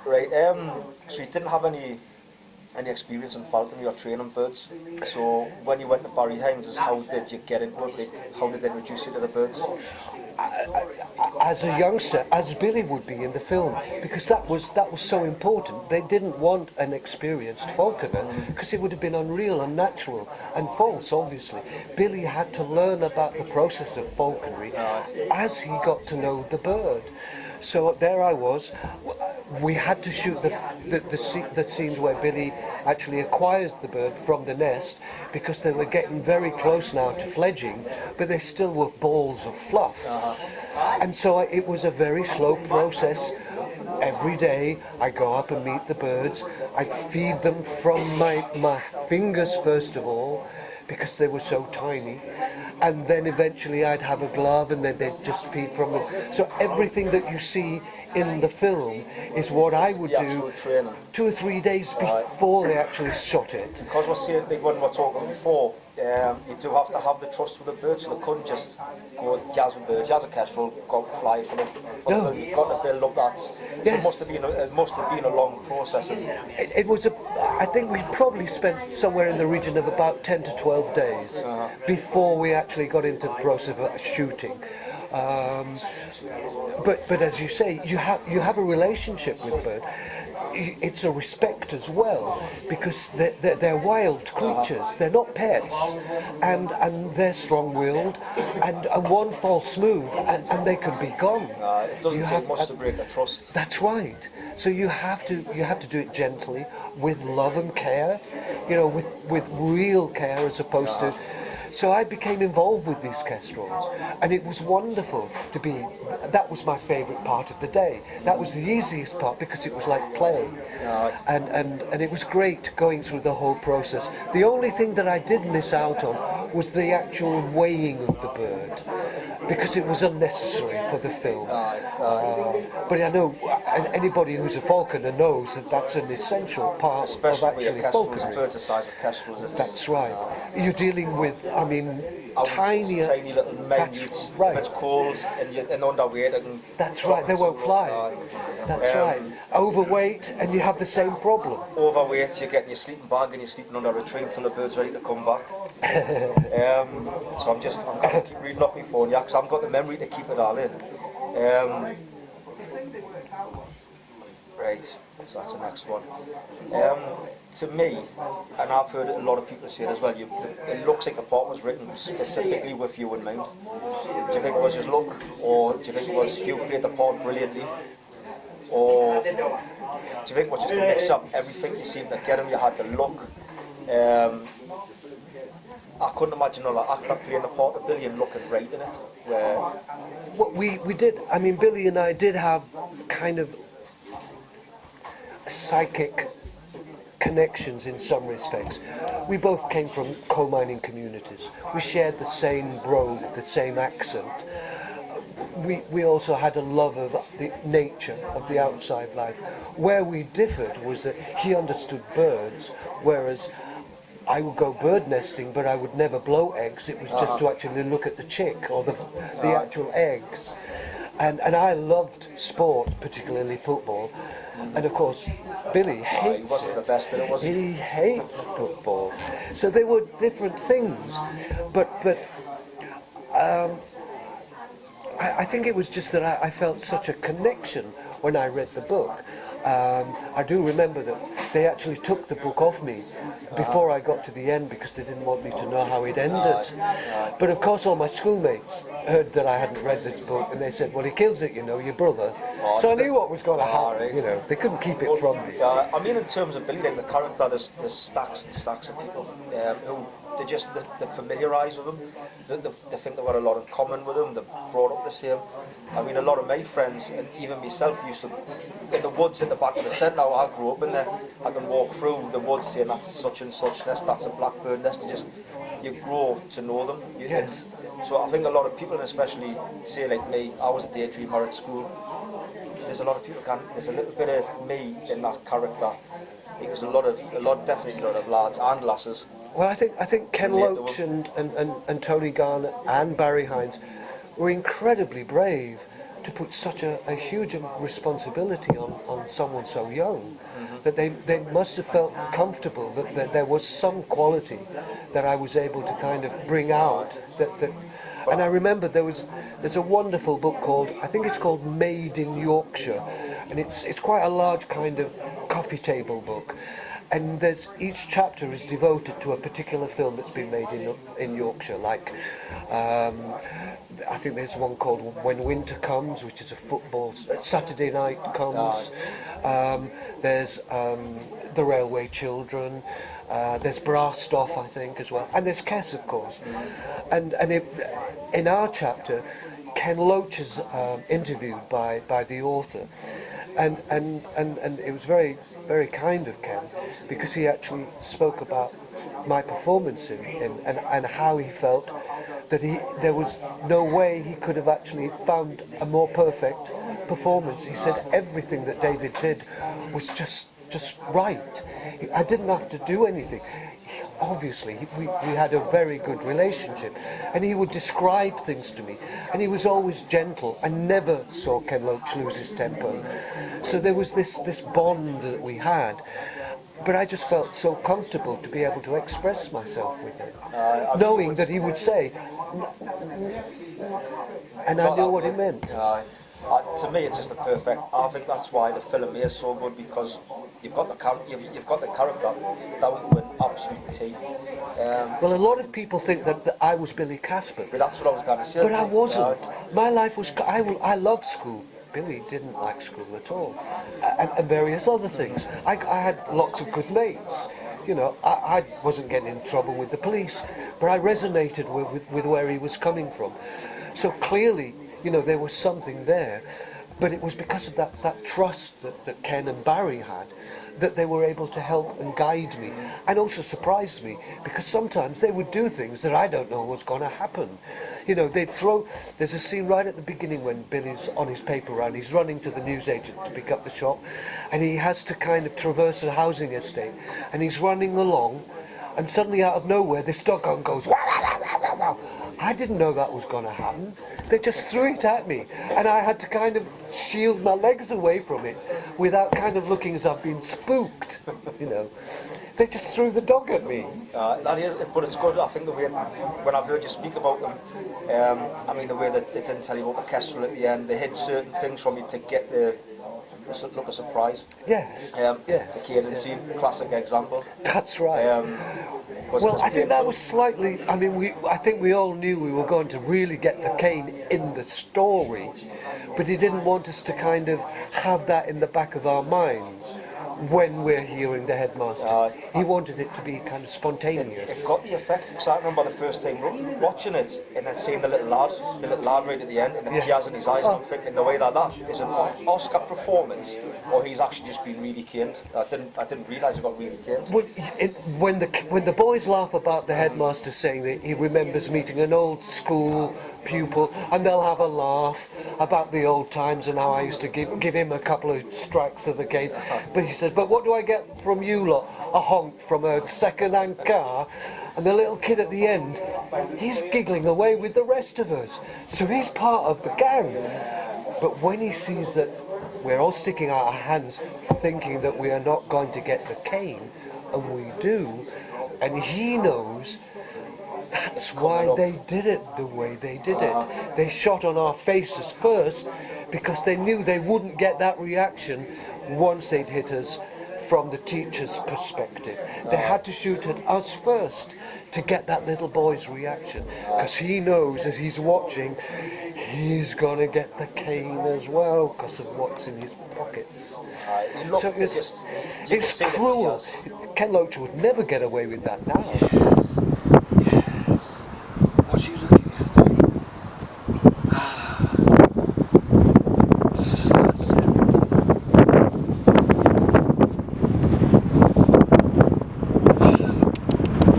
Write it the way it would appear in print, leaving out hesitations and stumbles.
Right. So you didn't have any experience in falconry or training birds. So when you went to Barry Hines, how did you get into it? Like, how did they introduce you to the birds? As a youngster, as Billy would be in the film, because that was so important. They didn't want an experienced falconer because it would have been unreal, unnatural, and false. Obviously, Billy had to learn about the process of falconry as he got to know the bird. So there I was. We had to shoot the scenes where Billy actually acquires the bird from the nest, because they were getting very close now to fledging, but they still were balls of fluff. And so it was a very slow process. Every day I go up and meet the birds. I'd feed them from my fingers first of all, because they were so tiny, and then eventually I'd have a glove and then they'd just feed from them. So everything that you see in the film is what I would do 2 or 3 days before they actually shot it. Because we're saying, like when we were talking before, you do have to have the trust with the bird, so they couldn't just go jazz with birds, jazz a kestrel, go fly for them. No. You've got to build up that. Yes. It must have been a long process. It was I think we probably spent somewhere in the region of about 10 to 12 days before we actually got into the process of shooting. But as you say, you have a relationship with the bird. It's a respect as well, because they're wild creatures. They're not pets, and they're strong-willed, and one false move and they can be gone. It doesn't take much to break the trust. That's right. So you have to do it gently, with love and care, with real care, as opposed to. So I became involved with these kestrels, and it was wonderful to be. That was my favourite part of the day. That was the easiest part, because it was like play, and it was great going through the whole process. The only thing that I did miss out on was the actual weighing of the bird, because it was unnecessary for the film. But I know anybody who's a falconer knows that that's an essential part of actually falconry. Birds the size of kestrels. That's right. You're dealing with, tiny little minute. That's right. It's cold and underweight. That's right. They won't fly. That's right. Overweight, and you have the same problem. Overweight, you're getting your sleeping bag and you're sleeping under a tree until the bird's ready to come back. So I'm going to keep reading off my phone, because I've got the memory to keep it all in. Right, so that's the next one. To me, and I've heard a lot of people say it as well, it looks like the part was written specifically with you in mind. Do you think it was just luck, or do you think it was you played the part brilliantly, or do you think it was just a mixture of everything? You seemed to get him, you had the look. I couldn't imagine another actor playing the part of Billy and looking right in it. What we did, Billy and I did have kind of psychic connections in some respects. We both came from coal mining communities. We shared the same brogue, the same accent. We also had a love of the nature of the outside life. Where we differed was that he understood birds, whereas I would go bird nesting, but I would never blow eggs. It was just to actually look at the chick or the actual eggs. And I loved sport, particularly football. And of course, Billy hates he wasn't the best at it, was he? He hates football. So they were different things. But I think it was just that I felt such a connection when I read the book. I do remember that they actually took the book off me before I got to the end, because they didn't want me to know how it ended. But of course all my schoolmates heard that I hadn't read this book, and they said, well, he kills it, your brother. So I knew what was going to happen, they couldn't keep it from me. In terms of Billy, like the character, there's stacks and stacks of people who they familiarise with him. They think they've got a lot in common with him. They're brought up the same. A lot of my friends, and even myself, used to, in the woods at the back of the centre, now I grew up in there, I can walk through the woods saying that's such and such nest, that's a blackbird nest. You grow to know them. Yes. So I think a lot of people, and especially, say like me, I was a daydreamer at school. There's a lot of people there's a little bit of me in that character. Because definitely a lot of lads and lasses. Well, I think Ken Loach and Tony Garnett and Barry Hines were incredibly brave. to put such a huge responsibility on someone so young, that they must have felt comfortable that there was some quality that I was able to kind of bring out. And I remember there's a wonderful book called, I think it's called Made in Yorkshire, and it's quite a large kind of coffee table book. And each chapter is devoted to a particular film that's been made in Yorkshire. Like, I think there's one called When Winter Comes, which is a football Saturday night comes. There's The Railway Children. There's Brastoff, I think, as well. And there's Casper, of course. And in our chapter, Ken Loach is interviewed by the author. And it was very, very kind of Ken, because he actually spoke about my performance and how he felt that there was no way he could have actually found a more perfect performance. He said everything that David did was just right. I didn't have to do anything. Obviously, we had a very good relationship, and he would describe things to me, and he was always gentle. I never saw Ken Loach lose his temper. So there was this bond that we had, but I just felt so comfortable to be able to express myself with him, knowing that he would say, and I knew what he meant. To me, it's just a perfect. I think that's why the film is so good, because you've got the character down to an absolute T. Well, a lot of people think that I was Billy Casper, But that's what I was going to say. but I wasn't. My life was. I loved school. Billy didn't like school at all, and various other things. I had lots of good mates. You know, I wasn't getting in trouble with the police, but I resonated with where he was coming from. So clearly, you know, there was something there, but it was because of that trust that Ken and Barry had, that they were able to help and guide me, and also surprise me, because sometimes they would do things that I don't know what's going to happen. You know, there's a scene right at the beginning when Billy's on his paper round, he's running to the newsagent to pick up the shop, and he has to kind of traverse a housing estate, and he's running along, and suddenly out of nowhere this dog goes, "Wow, wow, wow, wow, wow." I didn't know that was going to happen. They just threw it at me, and I had to kind of shield my legs away from it without kind of looking as I've been spooked, you know. They just threw the dog at me. That is, but it's good. I think the way, when I've heard you speak about them, I mean, the way that they didn't tell you about the Kestrel at the end, they hid certain things from you to get the look of surprise. Yes, yes. The Canaan scene, classic example. That's right. Well, I think that was slightly. I mean, I think we all knew we were going to really get the cane in the story, but he didn't want us to kind of have that in the back of our minds when we're hearing the headmaster. He wanted it to be kind of spontaneous. It got the effect, because I remember the first time watching it and then seeing the little lad right at the end, and the tears in his eyes, and I'm thinking, the way that is an Oscar performance, or he's actually just been really caned. I didn't realise he got really caned. Well, when the boys laugh about the headmaster saying that he remembers meeting an old school pupil, and they'll have a laugh about the old times and how I used to give him a couple of strikes of the cane, but he said, "But what do I get from you lot? A honk from a second-hand car?" And the little kid at the end, he's giggling away with the rest of us. So he's part of the gang. But when he sees that we're all sticking out our hands thinking that we are not going to get the cane, and we do, and he knows that's why they did it the way they did it. They shot on our faces first because they knew they wouldn't get that reaction once they'd hit us from the teacher's perspective. They had to shoot at us first to get that little boy's reaction, because he knows as he's watching he's gonna get the cane as well because of what's in his pockets. So it's cruel. Ken Loach would never get away with that now.